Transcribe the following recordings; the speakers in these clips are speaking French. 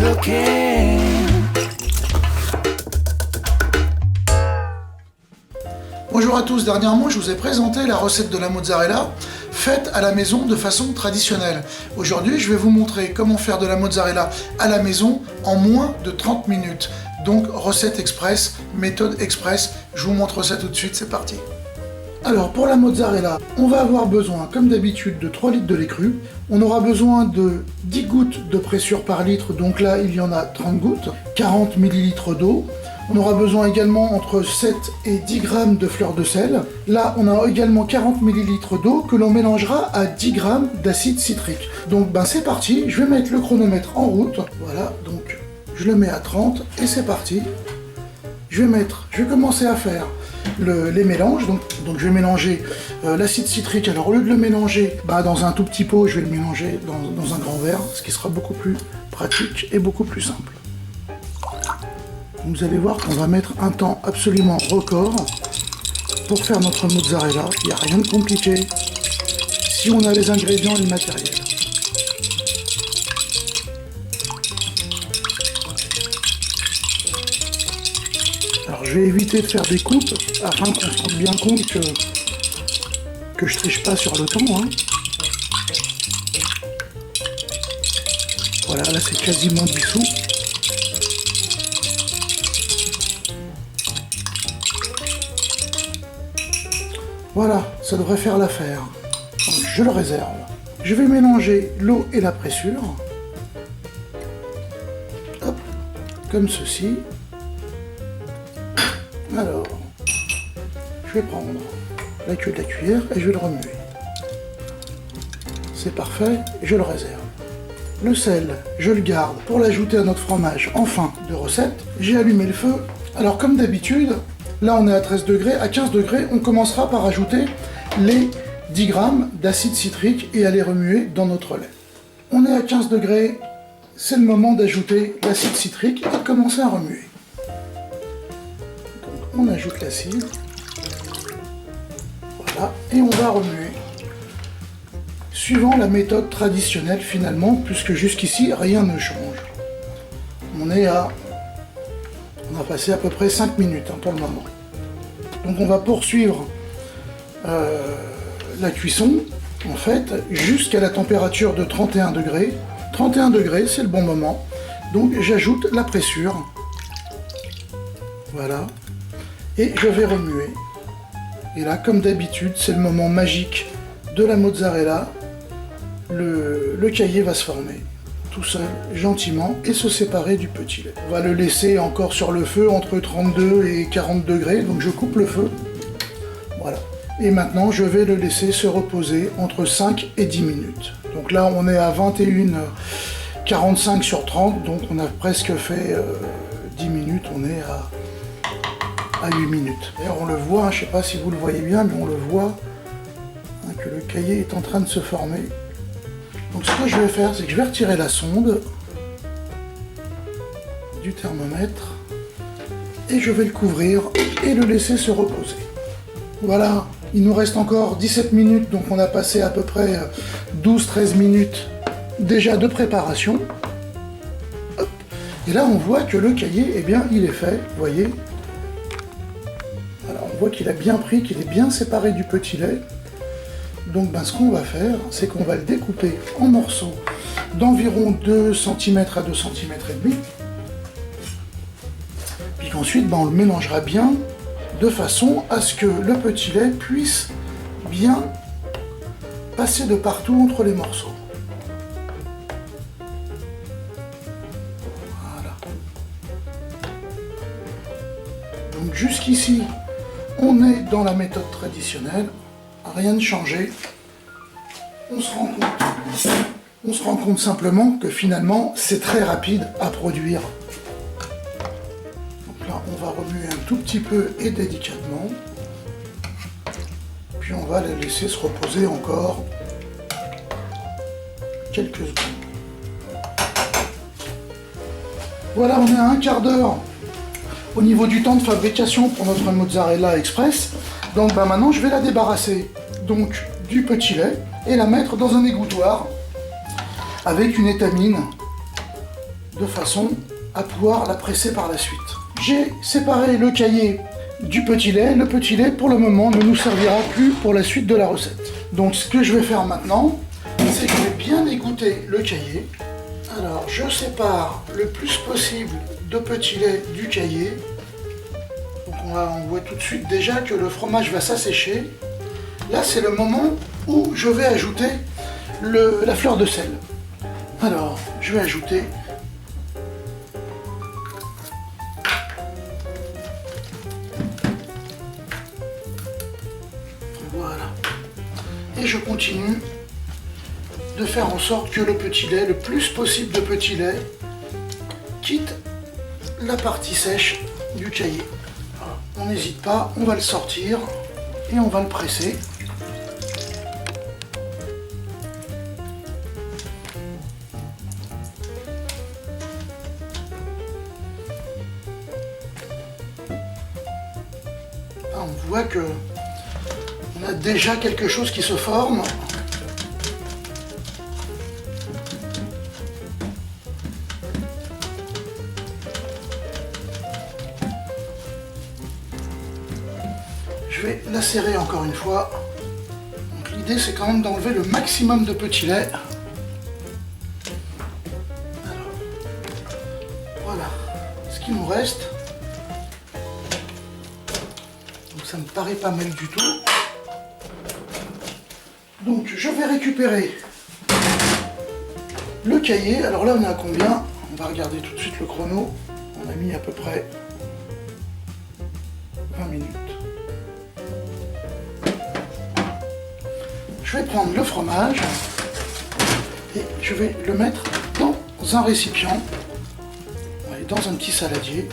cooking. Bonjour à tous, dernièrement je vous ai présenté la recette de la mozzarella faite à la maison de façon traditionnelle. Aujourd'hui je vais vous montrer comment faire de la mozzarella à la maison en moins de 30 minutes. Donc recette express, méthode express, je vous montre ça tout de suite, c'est parti. Alors pour la mozzarella, on va avoir besoin comme d'habitude de 3 litres de lait cru. On aura besoin de 10 gouttes de pressure par litre, donc là il y en a 30 gouttes, 40 ml d'eau. On aura besoin également entre 7 et 10 grammes de fleur de sel. Là, on a également 40 ml d'eau que l'on mélangera à 10 grammes d'acide citrique. Donc c'est parti, je vais mettre le chronomètre en route. Voilà, donc je le mets à 30 et c'est parti. Je vais commencer à faire les mélanges. Donc je vais mélanger l'acide citrique. Alors au lieu de le mélanger dans un tout petit pot, je vais le mélanger dans un grand verre, ce qui sera beaucoup plus pratique et beaucoup plus simple. Vous allez voir qu'on va mettre un temps absolument record pour faire notre mozzarella. Il n'y a rien de compliqué si on a les ingrédients et le matériel. Alors je vais éviter de faire des coupes afin qu'on se rende bien compte que je triche pas sur le temps. Voilà, là c'est quasiment dissous. Voilà, ça devrait faire l'affaire. Je le réserve. Je vais mélanger l'eau et la pressure. Hop, comme ceci. Alors, je vais prendre la queue de la cuillère et je vais le remuer. C'est parfait, je le réserve. Le sel, je le garde pour l'ajouter à notre fromage en fin de recette. J'ai allumé le feu. Alors comme d'habitude, là on est à 13 degrés, à 15 degrés, on commencera par ajouter les 10 grammes d'acide citrique et à les remuer dans notre lait. On est à 15 degrés, c'est le moment d'ajouter l'acide citrique et de commencer à remuer. Donc on ajoute l'acide, voilà, et on va remuer. Suivant la méthode traditionnelle finalement, puisque jusqu'ici rien ne change. On a passé à peu près 5 minutes pour le moment. Donc on va poursuivre la cuisson, en fait, jusqu'à la température de 31 degrés. 31 degrés, c'est le bon moment. Donc j'ajoute la pressure. Voilà. Et je vais remuer. Et là, comme d'habitude, c'est le moment magique de la mozzarella. Le caillé va se former tout seul, gentiment, et se séparer du petit lait. On va le laisser encore sur le feu entre 32 et 40 degrés, donc je coupe le feu. Voilà. Et maintenant, je vais le laisser se reposer entre 5 et 10 minutes. Donc là, on est à 21,45 sur 30, donc on a presque fait 10 minutes, on est à 8 minutes. D'ailleurs, on le voit, je ne sais pas si vous le voyez bien, mais on le voit, que le caillé est en train de se former. Donc ce que je vais faire, c'est que je vais retirer la sonde du thermomètre et je vais le couvrir et le laisser se reposer. Voilà, il nous reste encore 17 minutes, donc on a passé à peu près 12-13 minutes déjà de préparation. Hop. Et là on voit que le caillé, eh bien, il est fait, vous voyez. Voilà, on voit qu'il a bien pris, qu'il est bien séparé du petit lait. Donc ce qu'on va faire, c'est qu'on va le découper en morceaux d'environ 2 cm à 2 cm et demi. Puis qu'ensuite on le mélangera bien de façon à ce que le petit lait puisse bien passer de partout entre les morceaux. Voilà. Donc jusqu'ici, on est dans la méthode traditionnelle. Rien de changé. On se rend compte simplement que finalement c'est très rapide à produire. Donc là on va remuer un tout petit peu et délicatement. Puis on va la laisser se reposer encore quelques secondes. Voilà, on est à un quart d'heure au niveau du temps de fabrication pour notre mozzarella express. Donc maintenant je vais la débarrasser donc du petit lait et la mettre dans un égouttoir avec une étamine de façon à pouvoir la presser par la suite. J'ai séparé le caillé du petit lait. Le petit lait, pour le moment, ne nous servira plus pour la suite de la recette. Donc ce que je vais faire maintenant, c'est que je vais bien égoutter le caillé. Alors, je sépare le plus possible de petit lait du caillé. Donc on voit tout de suite déjà que le fromage va s'assécher. Là, c'est le moment où je vais ajouter la fleur de sel. Alors, je vais ajouter voilà. Et je continue de faire en sorte que le petit lait, le plus possible de petit lait, quitte la partie sèche du caillé. On n'hésite pas, on va le sortir et on va le presser. On voit que on a déjà quelque chose qui se forme. Je vais la serrer encore une fois. Donc l'idée c'est quand même d'enlever le maximum de petit lait. Alors, voilà ce qu'il nous reste. Donc ça me paraît pas mal du tout. Donc je vais récupérer le caillé. Alors là on est à combien? On va regarder tout de suite le chrono. On a mis à peu près 20 minutes. Je vais prendre le fromage et je vais le mettre dans un récipient, dans un petit saladier.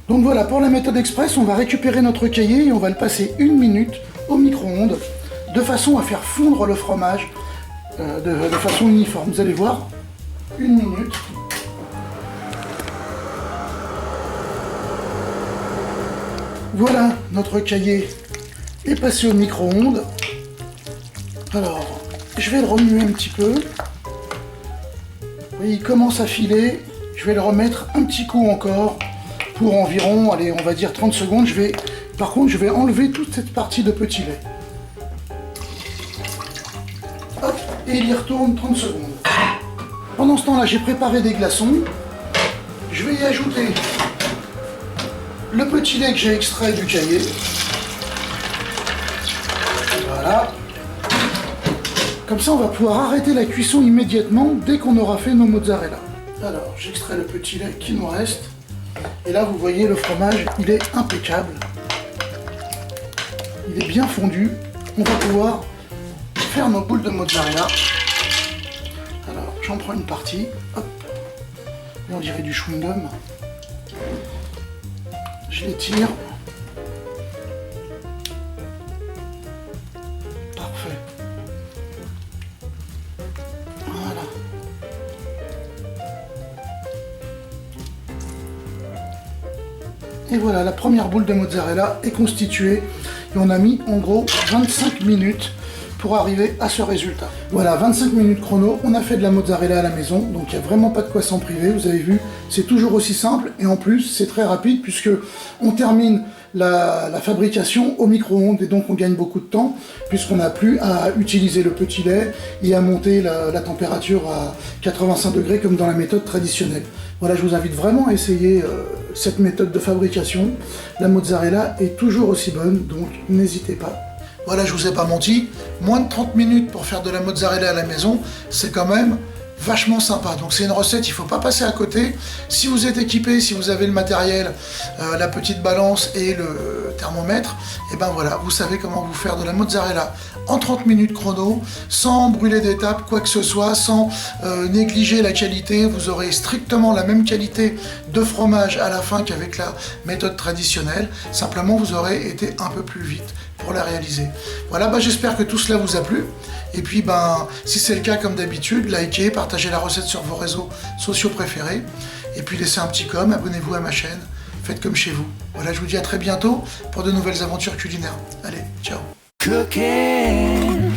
Donc voilà, pour la méthode express, on va récupérer notre caillé et on va le passer 1 minute au micro-ondes de façon à faire fondre le fromage de façon uniforme. Vous allez voir, 1 minute. Voilà, notre caillé est passé au micro-ondes. Alors, je vais le remuer un petit peu. Vous voyez, il commence à filer. Je vais le remettre un petit coup encore pour environ, allez, on va dire 30 secondes. Par contre, je vais enlever toute cette partie de petit lait. Hop, et il y retourne 30 secondes. Pendant ce temps-là, j'ai préparé des glaçons. Je vais y ajouter le petit lait que j'ai extrait du caillé. Voilà. Comme ça, on va pouvoir arrêter la cuisson immédiatement dès qu'on aura fait nos mozzarella. Alors, j'extrais le petit lait qui nous reste. Et là, vous voyez, le fromage, il est impeccable. Il est bien fondu. On va pouvoir faire nos boules de mozzarella. Alors, j'en prends une partie. Hop. Et on dirait du chewing-gum. Je les tire. Parfait. Voilà. Et voilà, la première boule de mozzarella est constituée. Et on a mis en gros 25 minutes pour arriver à ce résultat. Voilà, 25 minutes chrono, on a fait de la mozzarella à la maison, donc il n'y a vraiment pas de quoi s'en priver, vous avez vu, c'est toujours aussi simple, et en plus, c'est très rapide, puisque on termine la fabrication au micro-ondes, et donc on gagne beaucoup de temps, puisqu'on n'a plus à utiliser le petit lait et à monter la température à 85 degrés comme dans la méthode traditionnelle. Voilà, je vous invite vraiment à essayer cette méthode de fabrication. La mozzarella est toujours aussi bonne, donc n'hésitez pas. Voilà, je vous ai pas menti, moins de 30 minutes pour faire de la mozzarella à la maison, c'est quand même vachement sympa. Donc c'est une recette, il ne faut pas passer à côté. Si vous êtes équipé, si vous avez le matériel, la petite balance et le thermomètre, et ben voilà, vous savez comment vous faire de la mozzarella en 30 minutes chrono, sans brûler d'étapes, quoi que ce soit, sans négliger la qualité. Vous aurez strictement la même qualité de fromage à la fin qu'avec la méthode traditionnelle. Simplement, vous aurez été un peu plus vite pour la réaliser. Voilà, j'espère que tout cela vous a plu. Et puis, si c'est le cas, comme d'habitude, likez, partagez la recette sur vos réseaux sociaux préférés. Et puis, laissez un petit com, abonnez-vous à ma chaîne. Faites comme chez vous. Voilà, je vous dis à très bientôt pour de nouvelles aventures culinaires. Allez, ciao. Cooking.